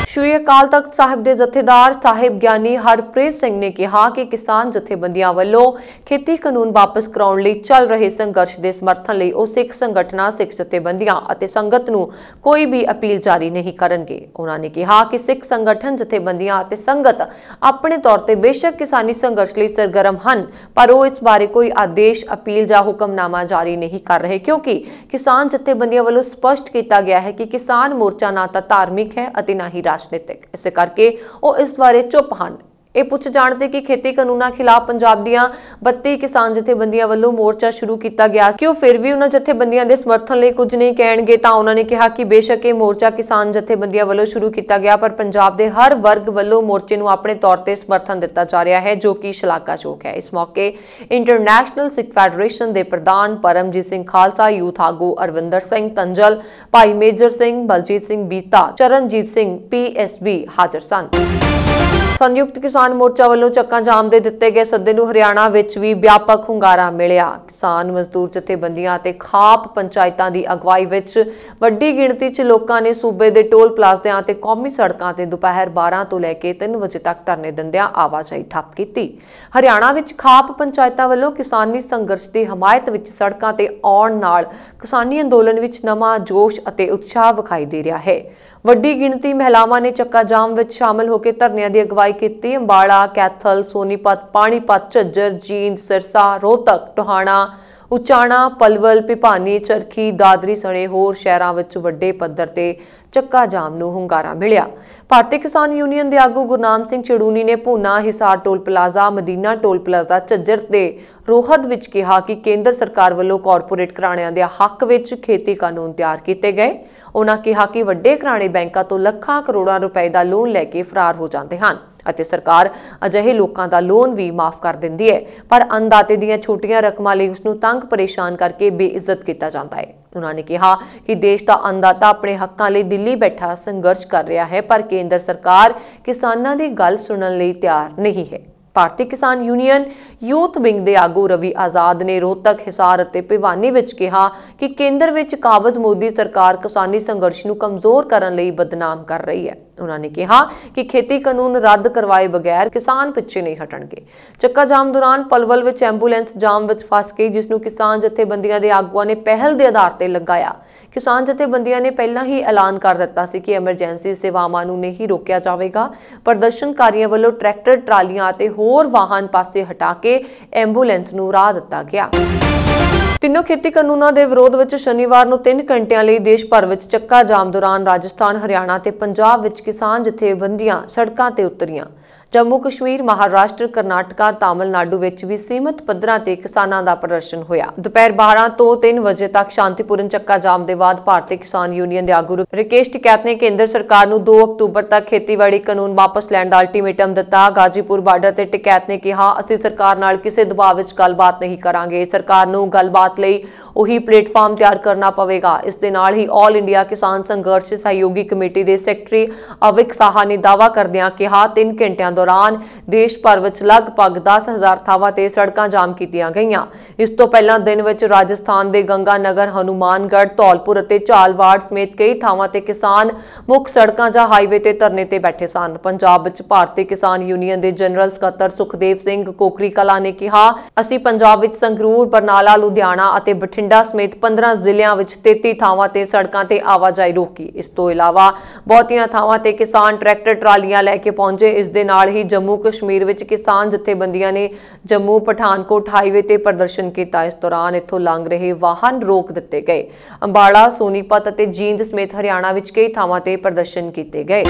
श्री अकाल तख्त साहिब के जथेदार साहिब ज्ञानी हरप्रीत सिंह ने कहा कि किसान जथेबंदियां वालों खेती कानून वापस कराउण लई चल रहे संघर्ष के समर्थन लई ਉਹ सिख संगठनां, सिख जथेबंदियां ਅਤੇ संगत ਨੂੰ कोई भी अपील जारी नहीं करनगे। उन्होंने कहा कि सिख संगठन, जथेबंदियां ਅਤੇ संगत अपने तौर पर बेशक किसानी संघर्ष लई सरगर्म हैं, पर वो इस बारे कोई आदेश, अपील या हुक्मनामा जारी नहीं कर रहे, क्योंकि किसान जथेबंदियां वालों स्पष्ट किया गया है कि किसान मोर्चा ना तो धार्मिक है और ना ही राजनीतिक। इस करके वो इस बारे चुप हैं। ਇਹ ਪੁੱਛ ਜਾਣਦੇ ਕਿ खेती ਕਾਨੂੰਨਾਂ खिलाफ पंजाब ਦੀਆਂ 32 किसान जथेबंदियां ਵੱਲੋਂ मोर्चा शुरू किया गया कि ਉਹ फिर भी उन्हां जथेबंदियां ਦੇ समर्थन ਲਈ कुछ नहीं ਕਹਿਣਗੇ। ਤਾਂ ਉਹਨਾਂ ने कहा कि बेशक ਇਹ मोर्चा किसान जथेबंदियां ਵੱਲੋਂ शुरू किया गया, पर पंजाब ਦੇ हर वर्ग ਵੱਲੋਂ मोर्चे ਨੂੰ ਆਪਣੇ तौर ਤੇ समर्थन ਦਿੱਤਾ ਜਾ ਰਿਹਾ ਹੈ, जो कि ਸ਼ਲਾਘਾਯੋਗ है। इस मौके इंटरनेशनल सिख फैडरेशन के प्रधान परमजीत सिंह खालसा, यूथ आगू अरविंदर सिंह तंजल, भाई मेजर सिंह, बलजीत सिंह बीता, चरणजीत सिंह PSB हाजिर सन। संयुक्त किसान मोर्चा वालों चक्का जाम दे दिते गए सद्दे नूं हरियाणा विच भी व्यापक हुंगारा मिलिया। किसान मजदूर जथेबंदियां ते खाप पंचायतां दी अगवाई विच वड्डी गिणती च लोकां ने सूबे दे टोल प्लाज़िਆਂ ते कौमी सड़कां ते दोपहर 12 तो लैके 3 बजे तक धरने दिंदिआं आवाजाही ठप कीती। हरियाणा विच खाप पंचायतां वालों किसानी संघर्ष दी हमायत विच सड़कां ते आउण नाल किसानी अंदोलन विच नवां जोश अते उत्साह विखाई दे रहा है। वड्डी गिणती महिलावां ने चक्का जाम विच शामिल होकर धरनिਆਂ ਦੀ अगवाई की। अंबाला, कैथल, सोनीपत, पानीपत, झज्जर, जींद, सिरसा, रोहतक, टोहाणा, ਉਚਾਣਾ, ਪਲਵਲ, ਭਿਵਾਨੀ, ਚਰਖੀ, ਦਾਦਰੀ ਸਣੇ ਹੋਰ ਸ਼ਹਿਰਾਂ ਵਿੱਚ ਵੱਡੇ ਪੱਧਰ ਤੇ ਚੱਕਾ ਜਾਮ ਨੂੰ ਹੁੰਗਾਰਾ ਮਿਲਿਆ। ਭਾਰਤੀ ਕਿਸਾਨ ਯੂਨੀਅਨ ਦੇ ਆਗੂ ਗੁਰਨਾਮ ਸਿੰਘ ਚੜੂਨੀ ਨੇ Bhuna, Hisar toll plaza, Madina toll plaza, Jhajjar ਤੇ ਰੋਹਦ ਵਿੱਚ ਕਿਹਾ ਕਿ ਕੇਂਦਰ ਸਰਕਾਰ ਵੱਲੋਂ ਕਾਰਪੋਰੇਟ ਘਰਾਣਿਆਂ ਦੇ ਹੱਕ ਵਿੱਚ ਖੇਤੀ ਕਾਨੂੰਨ ਤਿਆਰ ਕੀਤੇ ਗਏ। ਉਹਨਾਂ ਕਿਹਾ ਕਿ ਵੱਡੇ ਘਰਾਣੇ ਬੈਂਕਾਂ ਤੋਂ ਲੱਖਾਂ ਕਰੋੜਾਂ ਰੁਪਏ ਦਾ ਲੋਨ ਲੈ ਕੇ ਫਰਾਰ ਹੋ ਜਾਂਦੇ ਹਨ ਅਤੇ ਸਰਕਾਰ ਅਜਿਹੇ ਲੋਕਾਂ ਦਾ ਲੋਨ ਵੀ ਮਾਫ ਕਰ ਦਿੰਦੀ ਹੈ, ਪਰ ਅੰਨਦਾਤੇ ਦੀਆਂ ਛੋਟੀਆਂ ਰਕਮਾਂ ਲਈ ਉਸ ਨੂੰ ਤੰਗ ਪਰੇਸ਼ਾਨ ਕਰਕੇ ਬੇਇੱਜ਼ਤ ਕੀਤਾ ਜਾਂਦਾ ਹੈ। ਉਹਨਾਂ ਨੇ ਕਿਹਾ ਕਿ ਦੇਸ਼ ਦਾ ਅੰਨਦਾਤਾ ਆਪਣੇ ਹੱਕਾਂ ਲਈ ਦਿੱਲੀ ਬੈਠਾ ਸੰਘਰਸ਼ ਕਰ ਰਿਹਾ ਹੈ, ਪਰ ਕੇਂਦਰ ਸਰਕਾਰ ਕਿਸਾਨਾਂ ਦੀ ਗੱਲ ਸੁਣਨ ਲਈ ਤਿਆਰ ਨਹੀਂ ਹੈ। ਭਾਰਤੀ ਕਿਸਾਨ ਯੂਨੀਅਨ ਯੂਥ ਵਿੰਗ ਦੇ ਆਗੂ ਰਵੀ ਆਜ਼ਾਦ ਨੇ ਰੋਹਤਕ, ਹਿਸਾਰ ਅਤੇ ਭਿਵਾਨੀ ਵਿੱਚ ਕਿਹਾ ਕਿ ਕੇਂਦਰ ਵਿੱਚ ਕਾਬਜ਼ ਮੋਦੀ ਸਰਕਾਰ ਕਿਸਾਨੀ ਸੰਘਰਸ਼ ਨੂੰ ਕਮਜ਼ੋਰ ਕਰਨ ਲਈ ਬਦਨਾਮ ਕਰ ਰਹੀ ਹੈ। ਉਹਨਾਂ ਨੇ ਕਿਹਾ ਕਿ ਖੇਤੀ ਕਾਨੂੰਨ ਰੱਦ ਕਰਵਾਏ ਬਗੈਰ ਕਿਸਾਨ ਪਿੱਛੇ ਨਹੀਂ ਹਟਣਗੇ। ਚੱਕਾ ਜਾਮ ਦੌਰਾਨ ਪਲਵਲ ਵਿੱਚ ਐਂਬੂਲੈਂਸ ਜਾਮ ਵਿੱਚ ਫਸ ਗਈ, ਜਿਸ ਨੂੰ ਕਿਸਾਨ ਜਥੇਬੰਦੀਆਂ ਦੇ ਆਗੂਆਂ ਨੇ ਪਹਿਲ ਦੇ ਆਧਾਰ ਤੇ ਲਗਾਇਆ। ਕਿਸਾਨ ਜਥੇਬੰਦੀਆਂ ਨੇ ਪਹਿਲਾਂ ਹੀ ਐਲਾਨ ਕਰ ਦਿੱਤਾ ਸੀ ਕਿ ਐਮਰਜੈਂਸੀ ਸੇਵਾਵਾਂ ਨੂੰ ਨਹੀਂ ਰੋਕਿਆ ਜਾਵੇਗਾ। ਪ੍ਰਦਰਸ਼ਨਕਾਰੀਆਂ ਵੱਲੋਂ ਟਰੈਕਟਰ, ਟਰਾਲੀਆਂ ਅਤੇ ਹੋਰ ਵਾਹਨ ਪਾਸੇ ਹਟਾ ਕੇ ਐਂਬੂਲੈਂਸ ਨੂੰ ਰਾਹ ਦਿੱਤਾ ਗਿਆ। ਤਿੰਨੋਂ ਖੇਤੀ ਕਾਨੂੰਨਾਂ ਦੇ ਵਿਰੋਧ ਵਿੱਚ ਸ਼ਨੀਵਾਰ ਨੂੰ 3 ਘੰਟਿਆਂ ਲਈ ਦੇਸ਼ ਭਰ ਵਿੱਚ ਚੱਕਾ ਜਾਮ ਦੌਰਾਨ ਰਾਜਸਥਾਨ, ਹਰਿਆਣਾ ਤੇ ਪੰਜਾਬ ਵਿੱਚ ਕਿਸਾਨ ਜਥੇਬੰਦੀਆਂ ਸੜਕਾਂ ਤੇ ਉਤਰੀਆਂ। ਜੰਮੂ ਕਸ਼ਮੀਰ, ਮਹਾਰਾਸ਼ਟਰ, ਕਰਨਾਟਕਾ, ਤਾਮਿਲਨਾਡੂ ਵਿੱਚ ਵੀ ਸੀਮਤ ਪੱਧਰਾਂ ਤੇ ਕਿਸਾਨਾਂ ਦਾ ਪ੍ਰਦਰਸ਼ਨ ਹੋਇਆ। ਦੁਪਹਿਰ 12 ਤੋਂ 3 ਵਜੇ ਤੱਕ ਸ਼ਾਂਤੀਪੂਰਨ ਚੱਕਾ ਜਾਮ ਦੇ ਬਾਅਦ ਭਾਰਤੀ ਕਿਸਾਨ ਯੂਨੀਅਨ ਦੇ ਆਗੂ ਰਕੇਸ਼ ਟਿਕੈਤ ਨੇ ਕੇਂਦਰ ਸਰਕਾਰ ਨੂੰ 2 ਅਕਤੂਬਰ ਤੱਕ ਖੇਤੀਬਾੜੀ ਕਾਨੂੰਨ ਵਾਪਸ ਲੈਣ ਦਾ ਅਲਟੀਮੇਟਮ ਦਿੱਤਾ। ਗਾਜ਼ੀਪੁਰ ਬਾਰਡਰ ਤੇ ਟਿਕੈਤ ਨੇ ਕਿਹਾ, ਅਸੀਂ ਸਰਕਾਰ ਨਾਲ ਕਿਸੇ ਦਬਾਅ ਵਿੱਚ ਗੱਲਬਾਤ ਨਹੀਂ ਕਰਾਂਗੇ। ਸਰਕਾਰ ਨੂੰ ਗੱਲਬਾਤ ਲਈ ਉਹੀ ਪਲੇਟਫਾਰਮ ਤਿਆਰ ਕਰਨਾ ਪਵੇਗਾ। ਇਸ ਦੇ ਨਾਲ ਹੀ ਆਲ ਇੰਡੀਆ ਕਿਸਾਨ ਸੰਘਰਸ਼ ਸਹਿਯੋਗੀ ਕਮੇਟੀ ਦੇ ਸੈਕਟਰੀ ਅਵਿਕ ਸਾਹਾ ਨੇ ਦਾਅਵਾ ਕਰਦਿਆਂ ਕਿਹਾ, 3 ਘੰਟਿਆਂ ਦੌਰਾਨ ਦੇਸ਼ ਭਰ ਵਿੱਚ ਲਗਭਗ 10,000 ਥਾਵਾਂ ਤੇ ਸੜਕਾਂ ਜਾਮ ਕੀਤੀਆਂ ਗਈਆਂ। ਇਸ ਤੋਂ ਪਹਿਲਾਂ ਦਿਨ ਵਿੱਚ ਰਾਜਸਥਾਨ ਦੇ ਗੰਗਾਨਗਰ, ਹਨੂਮਾਨਗੜ੍ਹ, ਧੌਲਪੁਰ ਅਤੇ ਝਾਲਵਾੜ ਸਮੇਤ ਕਈ ਥਾਵਾਂ ਤੇ ਕਿਸਾਨ ਮੁੱਖ ਸੜਕਾਂ ਜਾਂ ਹਾਈਵੇ ਤੇ ਧਰਨੇ ਤੇ ਬੈਠੇ ਸਨ। ਪੰਜਾਬ ਵਿੱਚ ਭਾਰਤੀ ਕਿਸਾਨ ਯੂਨੀਅਨ ਦੇ ਜਨਰਲ ਸਕੱਤਰ ਸੁਖਦੇਵ ਸਿੰਘ ਕੋਕਰੀ ਕਲਾਂ ਨੇ ਕਿਹਾ, ਅਸੀਂ ਪੰਜਾਬ ਵਿੱਚ ਸੰਗਰੂਰ, ਬਰਨਾਲਾ, ਲੁਧਿਆਣਾ ਅਤੇ ਬਠਿੰਡਾ ਸਮੇਤ 15 ਜ਼ਿਲ੍ਹਿਆਂ ਵਿੱਚ 33 ਥਾਵਾਂ ਤੇ ਸੜਕਾਂ ਤੇ ਆਵਾਜਾਈ ਰੋਕੀ। ਇਸ ਤੋਂ ਇਲਾਵਾ ਬਹੁਤੀਆਂ ਥਾਵਾਂ ਤੇ ਕਿਸਾਨ ਟਰੈਕਟਰ, ਟਰਾਲੀਆਂ ਲੈ ਕੇ ਪਹੁੰਚੇ। ਇਸ ਦੇ ਨਾਲ ਹੀ ਜੰਮੂ ਕਸ਼ਮੀਰ ਵਿੱਚ ਕਿਸਾਨ ਜਥੇਬੰਦੀਆਂ ਨੇ ਜੰਮੂ ਪਠਾਨਕੋਟ ਹਾਈਵੇ ਤੇ ਪ੍ਰਦਰਸ਼ਨ ਕੀਤਾ। ਇਸ ਦੌਰਾਨ ਇੱਥੋਂ ਲੰਘ ਰਹੇ ਵਾਹਨ ਰੋਕ ਦਿੱਤੇ ਗਏ। ਅੰਬਾਲਾ, ਸੋਨੀਪਤ ਅਤੇ ਜੀਂਦ ਸਮੇਤ ਹਰਿਆਣਾ ਵਿੱਚ ਕਈ ਥਾਵਾਂ ਤੇ ਪ੍ਰਦਰਸ਼ਨ ਕੀਤੇ ਗਏ।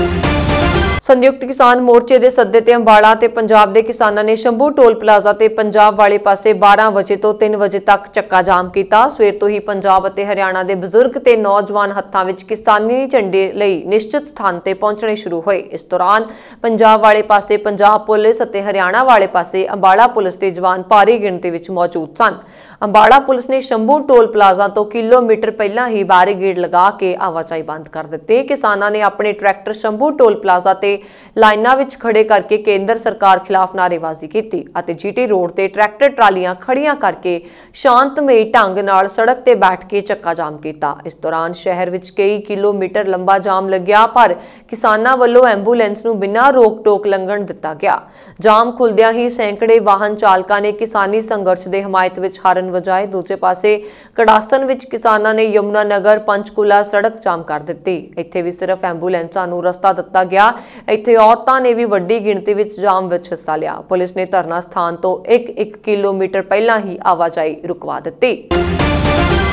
ਸੰਯੁਕਤ ਕਿਸਾਨ ਮੋਰਚੇ ਦੇ ਸੱਦੇ ਤੇ ਅੰਬਾਲਾ ਤੇ ਪੰਜਾਬ ਦੇ ਕਿਸਾਨਾਂ ਨੇ ਸ਼ੰਭੂ ਟੋਲ ਪਲਾਜ਼ਾ ਤੇ ਪੰਜਾਬ ਵਾਲੇ ਪਾਸੇ 12 ਵਜੇ ਤੋਂ 3 ਵਜੇ ਤੱਕ ਚੱਕਾ ਜਾਮ ਕੀਤਾ। ਸਵੇਰ ਤੋਂ ਹੀ ਪੰਜਾਬ ਅਤੇ ਹਰਿਆਣਾ ਦੇ ਬਜ਼ੁਰਗ ਤੇ ਨੌਜਵਾਨ ਹੱਥਾਂ ਵਿੱਚ ਕਿਸਾਨੀ ਝੰਡੇ ਲਈ ਨਿਸ਼ਚਿਤ ਸਥਾਨ ਤੇ ਪਹੁੰਚਣੇ ਸ਼ੁਰੂ ਹੋਏ। ਇਸ ਦੌਰਾਨ ਪੰਜਾਬ ਵਾਲੇ ਪਾਸੇ ਪੰਜਾਬ ਪੁਲਿਸ ਅਤੇ ਹਰਿਆਣਾ ਵਾਲੇ ਪਾਸੇ ਅੰਬਾਲਾ ਪੁਲਿਸ ਦੇ ਜਵਾਨ ਭਾਰੀ ਗਿਣਤੀ ਵਿੱਚ ਮੌਜੂਦ ਸਨ। ਅੰਬਾਲਾ ਪੁਲਿਸ ਨੇ ਸ਼ੰਭੂ ਟੋਲ ਪਲਾਜ਼ਾ ਤੋਂ ਕਿਲੋਮੀਟਰ ਪਹਿਲਾਂ ਹੀ ਬੈਰੀਕੇਡ ਲਗਾ ਕੇ ਆਵਾਜਾਈ ਬੰਦ ਕਰ ਦਿੱਤੀ। ਕਿਸਾਨਾਂ ਨੇ ਆਪਣੇ ਟਰੈਕਟਰ ਸ਼ੰਭੂ ਟੋਲ ਪਲਾਜ਼ਾ ਤੇ ਲਾਈਨਾਂ ਵਿੱਚ ਖੜੇ ਕਰਕੇ ਕੇਂਦਰ ਸਰਕਾਰ ਖਿਲਾਫ ਨਾਅਰੇਬਾਜ਼ੀ ਕੀਤੀ ਅਤੇ ਜੀਟੀ ਰੋਡ ਤੇ ਟਰੈਕਟਰ, ਟਰਾਲੀਆਂ ਖੜੀਆਂ ਕਰਕੇ ਸ਼ਾਂਤਮਈ ਢੰਗ ਨਾਲ ਸੜਕ ਤੇ ਬੈਠ ਕੇ ਚੱਕਾ ਜਾਮ ਕੀਤਾ। ਇਸ ਦੌਰਾਨ ਸ਼ਹਿਰ ਵਿੱਚ ਕਈ ਕਿਲੋਮੀਟਰ ਲੰਬਾ ਜਾਮ ਲੱਗਿਆ, ਪਰ ਕਿਸਾਨਾਂ ਵੱਲੋਂ ਐਂਬੂਲੈਂਸ ਨੂੰ ਬਿਨਾਂ ਰੋਕ-ਟੋਕ ਲੰਘਣ ਦਿੱਤਾ ਗਿਆ। ਜਾਮ ਖੁੱਲਦਿਆਂ ਹੀ ਸੈਂਕੜੇ ਵਾਹਨ ਚਾਲਕਾਂ ਨੇ ਕਿਸਾਨੀ ਸੰਘਰਸ਼ ਦੇ ਹਮਾਇਤ ਵਿੱਚ ਹਾਰਨ ਵਜਾਏ। ਦੂਜੇ ਪਾਸੇ ਕੜਾਸਨ ਵਿੱਚ ਕਿਸਾਨਾਂ ਨੇ ਯਮੁਨਾ ਨਗਰ, ਪੰਚਕੂਲਾ ਸੜਕ ਜਾਮ ਕਰ ਦਿੱਤੀ। ਇੱਥੇ ਵੀ ਸਿਰਫ ਐਂਬੂਲੈਂਸਾਂ ਨੂੰ ਰਸਤਾ ਦਿੱਤਾ ਗਿਆ। ਇੱਥੇ ਔਰਤਾਂ ਨੇ ਵੀ ਵੱਡੀ ਗਿਣਤੀ ਵਿੱਚ ਜਾਮ ਵਿੱਚ ਹਿੱਸਾ ਲਿਆ। ਪੁਲਿਸ ਨੇ ਧਰਨਾ ਸਥਾਨ ਤੋਂ 1 ਕਿਲੋਮੀਟਰ ਪਹਿਲਾਂ ਹੀ ਆਵਾਜਾਈ ਰੁਕਵਾ ਦਿੱਤੀ।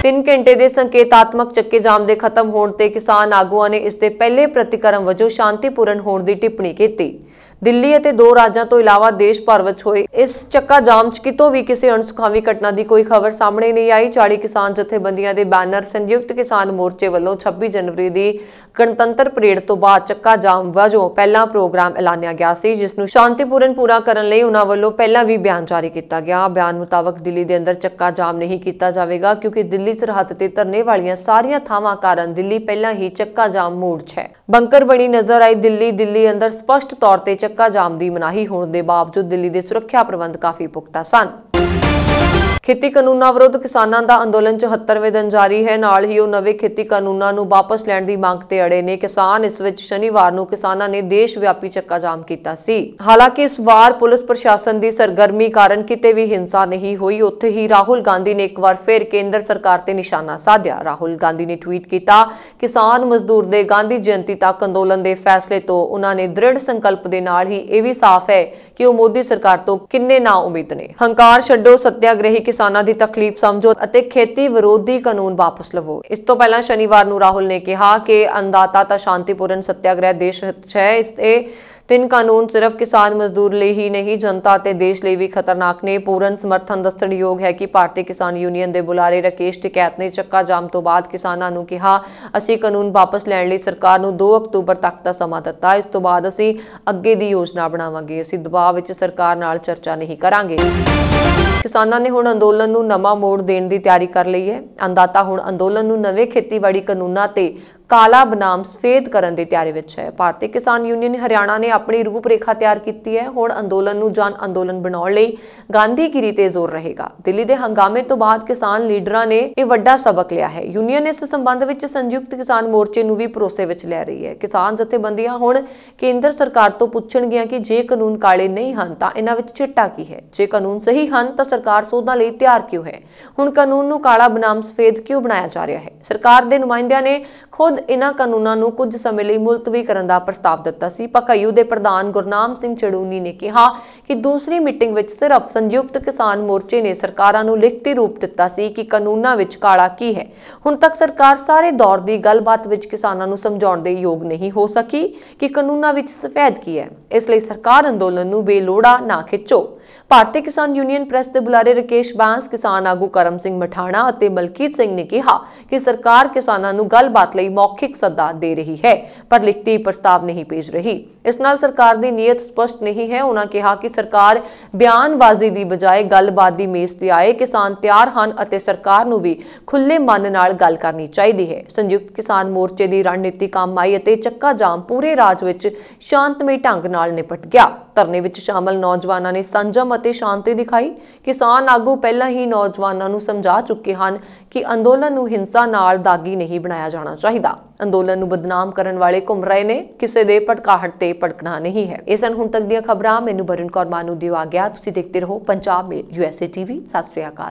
3 ਘੰਟੇ ਦੇ ਸੰਕੇਤਾਤਮਕ ਚੱਕੇ ਜਾਮ ਦੇ ਖਤਮ ਹੋਣ ਤੇ ਕਿਸਾਨ ਆਗੂਆਂ ਨੇ ਇਸ ਦੇ ਪਹਿਲੇ ਪ੍ਰਤੀਕਰਮ ਵਜੋਂ ਸ਼ਾਂਤੀਪੂਰਨ ਹੋਣ ਦੀ ਟਿੱਪਣੀ ਕੀਤੀ। ਦਿੱਲੀ ਅਤੇ 2 ਰਾਜਾਂ ਤੋਂ ਇਲਾਵਾ ਦੇਸ਼ ਭਰ ਵਿੱਚ ਹੋਏ ਇਸ ਚੱਕਾ ਜਾਮ 'ਚ ਕਿਤੋਂ ਵੀ ਕਿਸੇ ਅਣਸੁਖਾਵੀ ਘਟਨਾ ਦੀ ਕੋਈ ਖਬਰ ਸਾਹਮਣੇ ਨਹੀਂ ਆਈ। 40 ਕਿਸਾਨ ਜਥੇਬੰਦੀਆਂ ਦੇ ਬੈਨਰ ਸੰਯੁਕਤ ਕਿਸਾਨ ਮੋਰਚੇ ਵੱਲੋਂ 26 ਜਨਵਰੀ ਦੀ ਗਣਤੰਤਰ ਪਰੇਡ ਤੋਂ ਬਾਅਦ ਚੱਕਾ ਜਾਮ ਵਜੋਂ ਪਹਿਲਾ ਪ੍ਰੋਗਰਾਮ ਐਲਾਨਿਆ ਗਿਆ ਸੀ, ਜਿਸ ਨੂੰ ਸ਼ਾਂਤੀਪੂਰਨ ਪੂਰਾ ਕਰਨ ਲਈ ਉਹਨਾਂ ਵੱਲੋਂ ਪਹਿਲਾਂ ਵੀ ਬਿਆਨ ਜਾਰੀ ਕੀਤਾ ਗਿਆ। ਬਿਆਨ ਮੁਤਾਬਕ ਦਿੱਲੀ ਦੇ ਅੰਦਰ ਚੱਕਾ ਜਾਮ ਨਹੀਂ ਕੀਤਾ ਜਾਵੇਗਾ, ਕਿਉਂਕਿ ਦਿੱਲੀ ਸਰਹੱਦ ਤੇ ਧਰਨੇ ਵਾਲੀਆਂ ਸਾਰੀਆਂ ਥਾਵਾਂ ਕਾਰਨ ਦਿੱਲੀ ਪਹਿਲਾਂ ਹੀ ਚੱਕਾ ਜਾਮ ਮੋਡ 'ਚ ਹੈ। ਬੰਕਰ ਬਣੀ ਨਜ਼ਰ ਆਈ ਦਿੱਲੀ ਅੰਦਰ ਸਪਸ਼ਟ ਤੌਰ ਤੇ ਚੱਕਾ ਜਾਮ ਦੀ ਮਨਾਹੀ ਹੋਣ ਦੇ ਬਾਵਜੂਦ ਦਿੱਲੀ ਦੇ ਸੁਰੱਖਿਆ ਪ੍ਰਬੰਧ ਕਾਫੀ ਪੁਖਤਾ ਸਨ। ਖੇਤੀ ਕਾਨੂੰਨਾਂ ਵਿਰੁੱਧ ਕਿਸਾਨਾਂ ਦਾ ਅੰਦੋਲਨ 74ਵੇਂ ਦਿਨ ਜਾਰੀ ਹੈ। ਨਾਲ ਹੀ ਉਹ ਨਵੇਂ ਖੇਤੀ ਕਾਨੂੰਨਾਂ ਨੂੰ ਵਾਪਸ ਲੈਣ ਦੀ ਮੰਗ ਤੇ ਅੜੇ ਨੇ। ਕਿਸਾਨ ਇਸ ਵਿੱਚ ਸ਼ਨੀਵਾਰ ਨੂੰ ਕਿਸਾਨਾਂ ਨੇ ਦੇਸ਼ ਵਿਆਪੀ ਚੱਕਾ ਜਾਮ ਕੀਤਾ ਸੀ। ਹਾਲਾਂਕਿ ਇਸ ਵਾਰ ਪੁਲਿਸ ਪ੍ਰਸ਼ਾਸਨ ਦੀ ਸਰਗਰਮੀ ਕਾਰਨ ਕਿਤੇ ਵੀ ਹਿੰਸਾ ਨਹੀਂ ਹੋਈ। ਉੱਥੇ ਹੀ ਰਾਹੁਲ ਗਾਂਧੀ ਨੇ ਇੱਕ ਵਾਰ ਫਿਰ ਕੇਂਦਰ ਸਰਕਾਰ ਤੇ ਨਿਸ਼ਾਨਾ ਸਾਧਿਆ। ਰਾਹੁਲ ਗਾਂਧੀ ਨੇ ਟਵੀਟ ਕੀਤਾ, ਕਿਸਾਨ ਮਜ਼ਦੂਰ ਦੇ ਗਾਂਧੀ ਜਯੰਤੀ ਤੱਕ ਅੰਦੋਲਨ ਦੇ ਫੈਸਲੇ ਤੋਂ ਉਹਨਾਂ ਨੇ ਦ੍ਰਿੜ ਸੰਕਲਪ ਦੇ ਨਾਲ ਹੀ ਇਹ ਵੀ ਸਾਫ਼ ਹੈ ਕਿ ਉਹ ਮੋਦੀ ਸਰਕਾਰ ਤੋਂ ਕਿੰਨੇ ਨਾ ਉਮੀਦ ਨੇ। ਹੰਕਾਰ ਛੱਡੋ, ਸੱਤਿਆਗ੍ਰਹੀ ਕਿਸਾਨਾਂ ਦੀ ਤਕਲੀਫ ਸਮਝੋ ਅਤੇ ਖੇਤੀ ਵਿਰੋਧੀ ਕਾਨੂੰਨ ਵਾਪਸ ਲਵੋ। ਇਸ ਤੋਂ ਪਹਿਲਾਂ ਸ਼ਨੀਵਾਰ ਨੂੰ ਰਾਹੁਲ ਨੇ ਕਿਹਾ ਕਿ ਅੰਨਦਾਤਾ ਤਾਂ ਸ਼ਾਂਤੀਪੂਰਨ ਸੱਤਿਆਗ੍ਰਹਿ ਦੇਸ਼ ਹਿੱਤ 'ਚ ਹੈ। ਇਸ ਤੇ ਤਿੰਨ ਕਾਨੂੰਨ ਸਿਰਫ ਕਿਸਾਨ ਮਜ਼ਦੂਰ ਲਈ ਹੀ ਨਹੀਂ, ਜਨਤਾ ਅਤੇ ਦੇਸ਼ ਲਈ ਵੀ ਖਤਰਨਾਕ ਨੇ। ਪੂਰਨ ਸਮਰਥਨ ਦੱਸਣਯੋਗ ਹੈ ਕਿ ਭਾਰਤੀ ਕਿਸਾਨ ਯੂਨੀਅਨ ਦੇ ਬੁਲਾਰੇ ਰਾਕੇਸ਼ ਟਿਕੈਤ ਨੇ ਚੱਕਾ ਜਾਮ ਤੋਂ ਬਾਅਦ ਕਿਸਾਨਾਂ ਨੂੰ ਕਿਹਾ, ਅਸੀਂ ਕਾਨੂੰਨ ਵਾਪਸ ਲੈਣ ਲਈ ਸਰਕਾਰ ਨੂੰ 2 ਅਕਤੂਬਰ ਤੱਕ ਦਾ ਸਮਾਂ ਦਿੱਤਾ। ਇਸ ਤੋਂ ਬਾਅਦ ਅਸੀਂ ਅੱਗੇ ਦੀ ਯੋਜਨਾ ਬਣਾਵਾਂਗੇ। ਅਸੀਂ ਦਬਾਅ ਵਿੱਚ ਸਰਕਾਰ ਨਾਲ ਚਰਚਾ ਨਹੀਂ ਕਰਾਂਗੇ। ਕਿਸਾਨਾਂ ਨੇ ਹੁਣ ਅੰਦੋਲਨ ਨੂੰ ਨਵਾਂ ਮੋੜ ਦੇਣ ਦੀ ਤਿਆਰੀ ਕਰ ਲਈ ਹੈ। ਅੰਨਦਾਤਾ ਹੁਣ ਅੰਦੋਲਨ ਨੂੰ ਨਵੇਂ ਖੇਤੀਬਾੜੀ ਕਾਨੂੰਨਾਂ ਤੇ ਕਾਲਾ ਬਨਾਮ ਸਫੇਦ ਕਰਨ ਦੀ ਤਿਆਰੀ ਵਿੱਚ ਹੈ। ਭਾਰਤੀ ਕਿਸਾਨ ਯੂਨੀਅਨ ਹਰਿਆਣਾ ਨੇ ਆਪਣੀ ਰੂਪਰੇਖਾ ਤਿਆਰ ਕੀਤੀ ਹੈ। ਹੁਣ ਅੰਦੋਲਨ ਨੂੰ ਜਨ ਅੰਦੋਲਨ ਬਣਾਉਣ ਲਈ ਗਾਂਧੀਗਿਰੀ ਤੇ ਜ਼ੋਰ ਰਹੇਗਾ। ਦਿੱਲੀ ਦੇ ਹੰਗਾਮੇ ਤੋਂ ਬਾਅਦ ਕਿਸਾਨ ਲੀਡਰਾਂ ਨੇ ਇਹ ਵੱਡਾ ਸਬਕ ਲਿਆ ਹੈ। ਯੂਨੀਅਨ ਇਸ ਸੰਬੰਧ ਵਿੱਚ ਸੰਯੁਕਤ ਕਿਸਾਨ ਮੋਰਚੇ ਨੂੰ ਵੀ ਭਰੋਸੇ ਵਿੱਚ ਲੈ ਰਹੀ ਹੈ। ਕਿਸਾਨ ਜਥੇਬੰਦੀਆਂ ਹੁਣ ਕੇਂਦਰ ਸਰਕਾਰ ਤੋਂ ਪੁੱਛਣਗੀਆਂ ਕਿ ਜੇ ਕਾਨੂੰਨ ਕਾਲੇ ਨਹੀਂ ਹਨ ਤਾਂ ਇਹਨਾਂ ਵਿੱਚ ਚਿੱਟਾ ਕੀ ਹੈ, ਜੇ ਕਾਨੂੰਨ ਸਹੀ ਹਨ ਤਾਂ ਸਰਕਾਰ ਸੋਧਾਂ ਲਈ ਤਿਆਰ ਕਿਉਂ ਹੈ। ਹੁਣ ਕਾਨੂੰਨ ਨੂੰ ਕਾਲਾ ਬਨਾਮ ਸਫੇਦ ਕਿਉਂ ਬਣਾਇਆ ਜਾ ਰਿਹਾ ਹੈ। ਸਰਕਾਰ ਦੇ ਨੁਮਾਇੰਦਿਆਂ ਨੇ ਖੁਦ ਇਹਨਾਂ ਕਾਨੂੰਨਾਂ ਨੂੰ ਕੁਝ ਸਮੇਂ ਲਈ ਮੁਲਤਵੀ ਕਰਨ ਦਾ ਪ੍ਰਸਤਾਵ ਦਿੱਤਾ ਸੀ। ਪਕਾਯੂ ਦੇ ਪ੍ਰਧਾਨ ਗੁਰਨਾਮ ਸਿੰਘ ਚੜੂਨੀ ਨੇ ਕਿਹਾ ਕਿ ਦੂਸਰੀ ਮੀਟਿੰਗ ਵਿੱਚ ਸਿਰਫ ਸੰਯੁਕਤ ਕਿਸਾਨ ਮੋਰਚੇ ਨੇ ਸਰਕਾਰਾਂ ਨੂੰ ਲਿਖਤੀ ਰੂਪ ਦਿੱਤਾ ਸੀ ਕਿ ਕਾਨੂੰਨਾਂ ਵਿੱਚ ਕਾਲਾ ਕੀ ਹੈ। ਹੁਣ ਤੱਕ ਸਰਕਾਰ ਸਾਰੇ ਦੌਰ ਦੀ ਗੱਲਬਾਤ ਵਿੱਚ ਕਿਸਾਨਾਂ ਨੂੰ ਸਮਝਾਉਣ ਦੇ ਯੋਗ ਨਹੀਂ ਹੋ ਸਕੀ ਕਿ ਕਾਨੂੰਨਾਂ ਵਿੱਚ ਸਫੈਦ ਕੀ ਹੈ। ਇਸ ਲਈ ਸਰਕਾਰ ਅੰਦੋਲਨ ਨੂੰ ਬੇਲੋੜਾ ਨਾ ਖਿੱਚੋ। ਭਾਰਤੀ ਕਿਸਾਨ ਯੂਨੀਅਨ ਪ੍ਰੈਸ ਦੇ ਬੁਲਾਰੇ ਰਾਕੇਸ਼ ਬਾਂਸ, ਕਿਸਾਨ ਆਗੂ ਕਰਮ ਸਿੰਘ ਮਠਾਣਾ ਅਤੇ ਮਲਕੀਤ ਸਿੰਘ ਨੇ ਕਿਹਾ ਕਿ ਸਰਕਾਰ ਕਿਸਾਨਾਂ ਨੂੰ ਗੱਲਬਾਤ ਲਈ ਮੌਖਿਕ ਸੱਦਾ ਦੇ ਰਹੀ ਹੈ ਪਰ ਲਿਖਤੀ ਪ੍ਰਸਤਾਵ ਨਹੀਂ ਭੇਜ ਰਹੀ। ਇਸ ਨਾਲ ਸਰਕਾਰ ਦੀ ਨੀਅਤ ਸਪਸ਼ਟ ਨਹੀਂ ਹੈ। ਉਹਨਾਂ ਕਿਹਾ ਕਿ ਸਰਕਾਰ ਬਿਆਨਬਾਜ਼ੀ ਦੀ ਬਜਾਏ ਗੱਲਬਾਤ ਦੀ ਮੇਜ਼ ਤੇ ਆਏ। ਕਿਸਾਨ ਤਿਆਰ ਹਨ ਅਤੇ ਸਰਕਾਰ ਨੂੰ ਵੀ ਖੁੱਲੇ ਮਨ ਨਾਲ ਗੱਲ ਕਰਨੀ ਚਾਹੀਦੀ ਹੈ। ਸੰਯੁਕਤ ਕਿਸਾਨ ਮੋਰਚੇ ਦੀ ਰਣਨੀਤੀ ਕੰਮ ਆਈ ਅਤੇ ਚੱਕਾ ਜਾਮ ਪੂਰੇ ਰਾਜ ਵਿੱਚ ਸ਼ਾਂਤਮਈ ਢੰਗ ਨਾਲ ਨਿਪਟ ਗਿਆ। ਧਰਨੇ ਵਿੱਚ ਸ਼ਾਮਲ ਨੌਜਵਾਨਾਂ ਨੇ ਸੰਜਮ ਅਤੇ ਸ਼ਾਂਤੀ ਦਿਖਾਈ। ਕਿਸਾਨ ਆਗੂ ਪਹਿਲਾਂ ਹੀ ਨੌਜਵਾਨਾਂ ਨੂੰ ਸਮਝਾ ਚੁੱਕੇ ਹਨ ਕਿ ਅੰਦੋਲਨ ਨੂੰ ਹਿੰਸਾ ਨਾਲ ਦਾਗੀ ਨਹੀਂ ਬਣਾਇਆ ਜਾਣਾ ਚਾਹੀਦਾ। ਅੰਦੋਲਨ ਨੂੰ ਬਦਨਾਮ ਕਰਨ ਵਾਲੇ ਘੁੰਮ ਰਹੇ ਨੇ, ਕਿਸੇ ਦੇ ਭੜਕਾਹਟ ਤੇ ਭੜਕਣਾ ਨਹੀਂ ਹੈ। ਇਹ ਸਨ ਹੁਣ ਤੱਕ ਦੀਆਂ ਖਬਰਾਂ। ਮੈਨੂੰ ਬਰਨ ਕੌਰ ਮਾਨੂ ਦਿਓ ਆ ਗਿਆ। ਤੁਸੀਂ ਦੇਖਦੇ ਰਹੋ ਪੰਜਾਬ ਮੇਲ USA TV। ਸਤਿ ਸ਼੍ਰੀ ਅਕਾਲ।